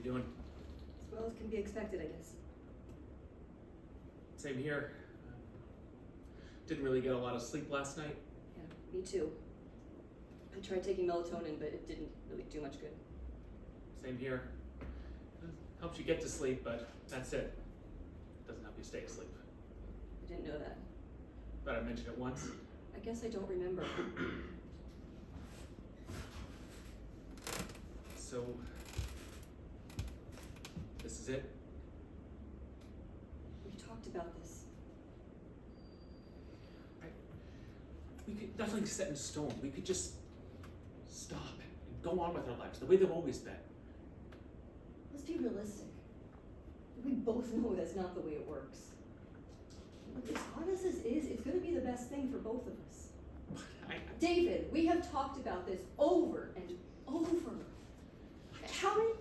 doing? As well as can be expected, I guess. Same here. Didn't really get a lot of sleep last night. Yeah, me too. I tried taking melatonin, but it didn't really do much good. Same here. Helps you get to sleep, but that's it. Doesn't help you stay asleep. I didn't know that. But I mentioned it once. I guess I don't remember. So, this is it? We talked about this. We could nothing's set in stone. We could just stop and go on with our lives the way they've always been. Let's be realistic. We both know that's not the way it works. Look, as hard as this is, it's going to be the best thing for both of us. David, we have talked about this over and over. How many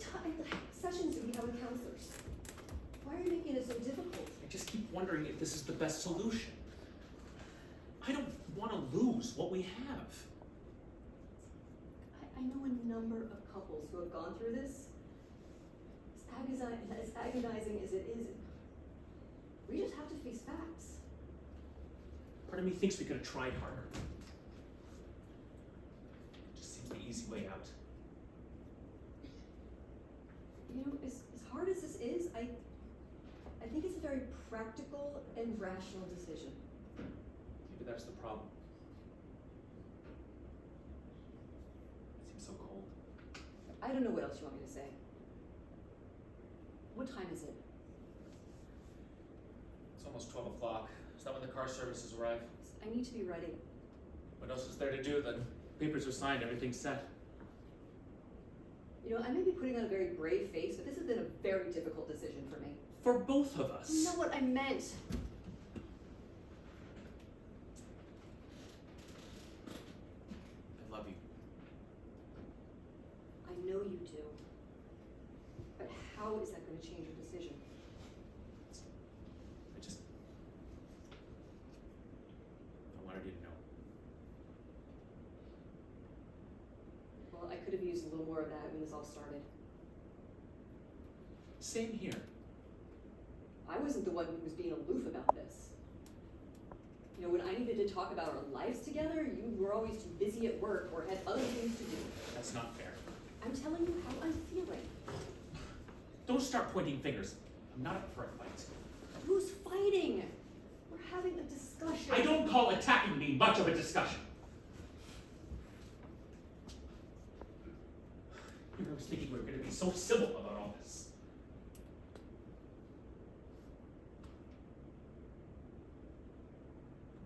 sessions do we have with counselors? Why are you making it so difficult? I just keep wondering if this is the best solution. I don't want to lose what we have. I know a number of couples who have gone through this. As agonizing as it is, we just have to face facts. Part of me thinks we could have tried harder. It just seems the easy way out. You know, as hard as this is, I think it's a very practical and rational decision. Maybe that's the problem. It seems so cold. I don't know what else you want me to say. What time is it? It's almost 12 o'clock. Is that when the car services arrive? I need to be ready. What else is there to do then? Papers are signed, everything's set. You know, I may be putting on a very brave face, but this has been a very difficult decision for me. For both of us. You know what I meant. I love you. I know you do. But how is that going to change your decision? I wanted you to know. Well, I could have used a little more of that when this all started. Same here. I wasn't the one who was being aloof about this. You know, when I needed to talk about our lives together, you were always too busy at work or had other things to do. That's not fair. I'm telling you how I'm feeling. Don't start pointing fingers. I'm not up for a fight. Who's fighting? We're having a discussion. I don't call attacking me much of a discussion. I was thinking we were going to be so civil about all this.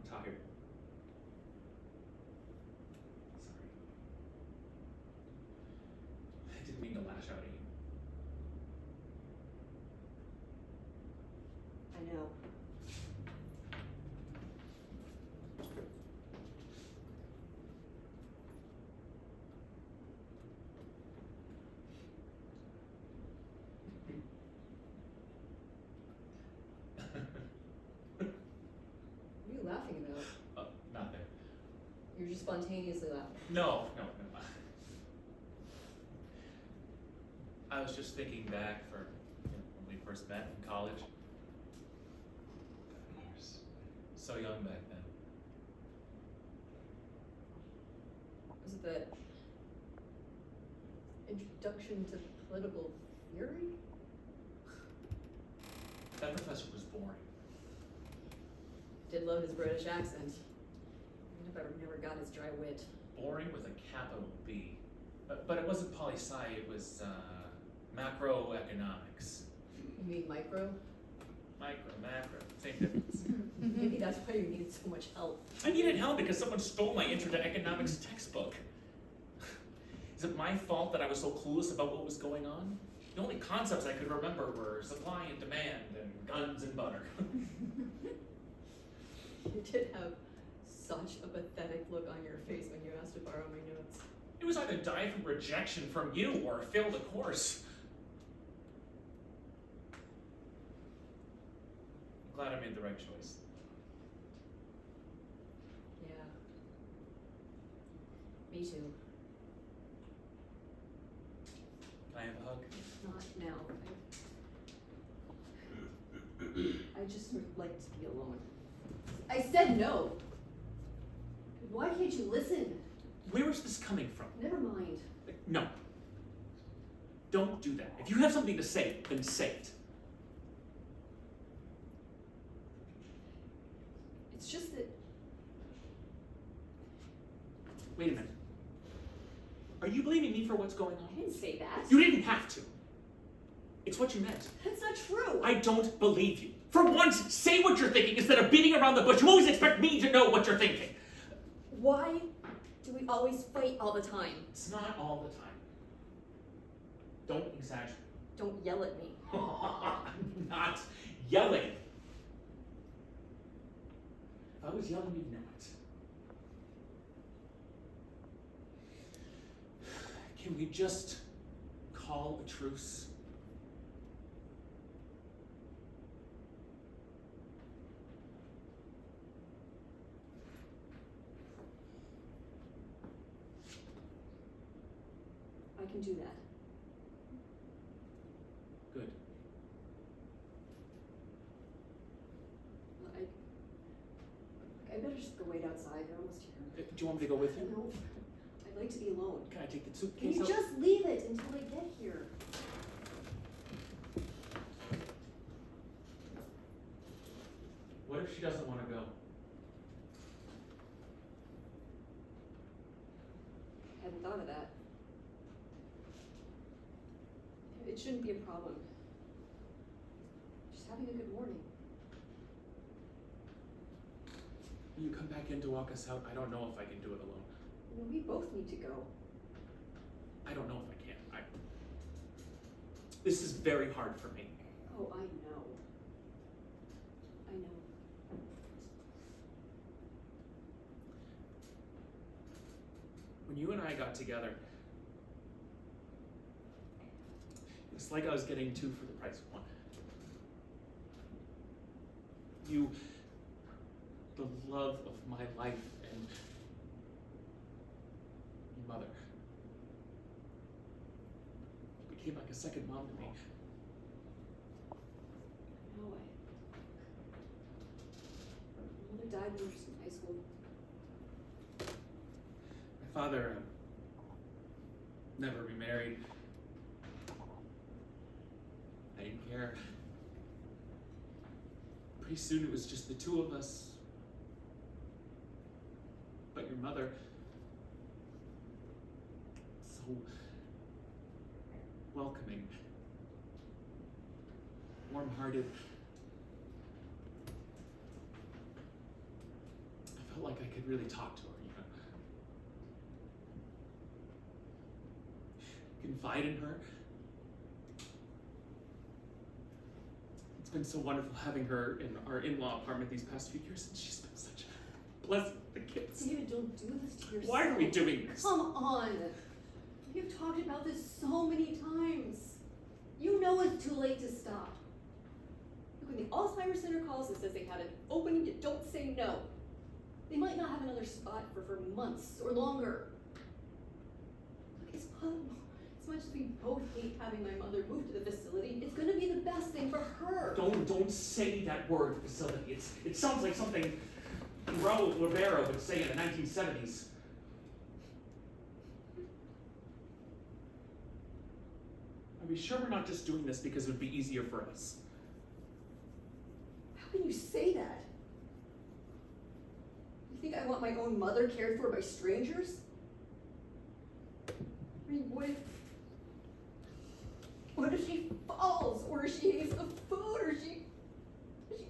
I'm tired. Sorry. I didn't mean to lash out at you. I know. What are you laughing about? Nothing. You're just spontaneously laughing. No. I was just thinking back for when we first met in college. We were so young back then. Was it the introduction to political theory? That professor was boring. Did love his British accent. Even if I never got his dry wit. Boring with a capital B. But it wasn't poli-sci, it was macroeconomics. You mean micro? Micro, macro, same difference. Maybe that's why you needed so much help. I needed help because someone stole my Intro to Economics textbook. Is it my fault that I was so clueless about what was going on? The only concepts I could remember were supply and demand and guns and butter. You did have such a pathetic look on your face when you asked to borrow my notes. It was either die from rejection from you or fail the course. I'm glad I made the right choice. Yeah. Me too. Can I have a hug? Not now. just would like to be alone. I said no. Why can't you listen? Where is this coming from? Never mind. No. Don't do that. If you have something to say, then say it. It's just that Wait a minute. Are you blaming me for what's going on? I didn't say that. You didn't have to. It's what you meant. That's not true. I don't believe you. For once, say what you're thinking instead of beating around the bush. You always expect me to know what you're thinking. Why do we always fight all the time? It's not all the time. Don't exaggerate. Don't yell at me. I'm not yelling. If I was yelling, you'd know it. Can we just call a truce? I can do that. Good. I better just go wait outside. They're almost here. Do you want me to go with you? No, I'd like to be alone. Can I take the Can suitcase you out? just leave it until I get here? What if she doesn't want to go? I hadn't thought of that. It shouldn't be a problem. Just having a good morning. Will you come back in to walk us out? I don't know if I can do it alone. You know, we both need to go. I don't know if I can. This is very hard for me. Oh, I know. I know. When you and I got together, it's like I was getting two for the price of one. You, the love of my life, and your mother. Became like a second mom to me. No way. My mother died when I was in high school. My father never remarried. I didn't care. Pretty soon it was just the two of us. But your mother, so welcoming, warm-hearted. I felt like I could really talk to her, confide in her. It's been so wonderful having her in our in-law apartment these past few years, and she's been such a blessing to the kids. David, don't do this to yourself. Why are we doing this? Come on. We've talked about this so many times. You know it's too late to stop. Look, when the Alzheimer's Center calls and says they have an opening, you don't say no. They might not have another spot for months or longer. Look, as much as we both hate having my mother move to the facility, it's gonna be the best thing for her. Don't say that word, facility. It sounds like something Raul Rivera would say in the 1970s. Are we sure we're not just doing this because it would be easier for us? How can you say that? You think I want my own mother cared for by strangers? I mean, what if she falls, or she hates the food, or she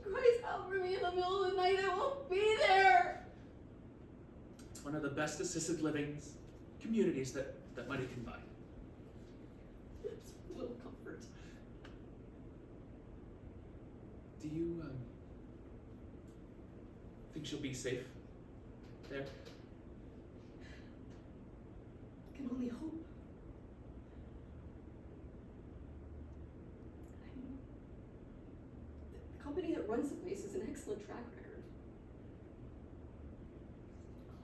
cries out for me in the middle of the night? I won't be there. It's one of the best assisted living communities that money can buy. It's a little comfort. Do you think she'll be safe there? I can only hope. The company that runs the place has an excellent track record.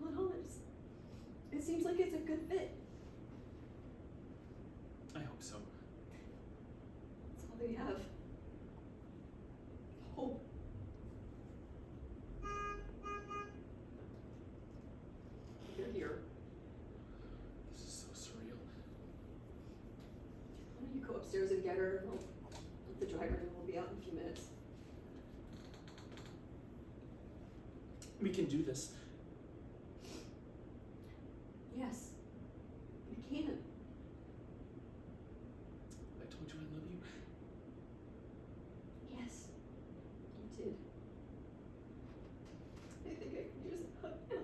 All in all, it seems like it's a good fit. I hope so. That's all they have. Hope. you're here. This is so surreal. Why don't you go upstairs and get her? I'll let the driver know we'll be out in a few minutes. We can do this. Yes, we can. I told you I love you. Yes, you did. I think I can use a hug now.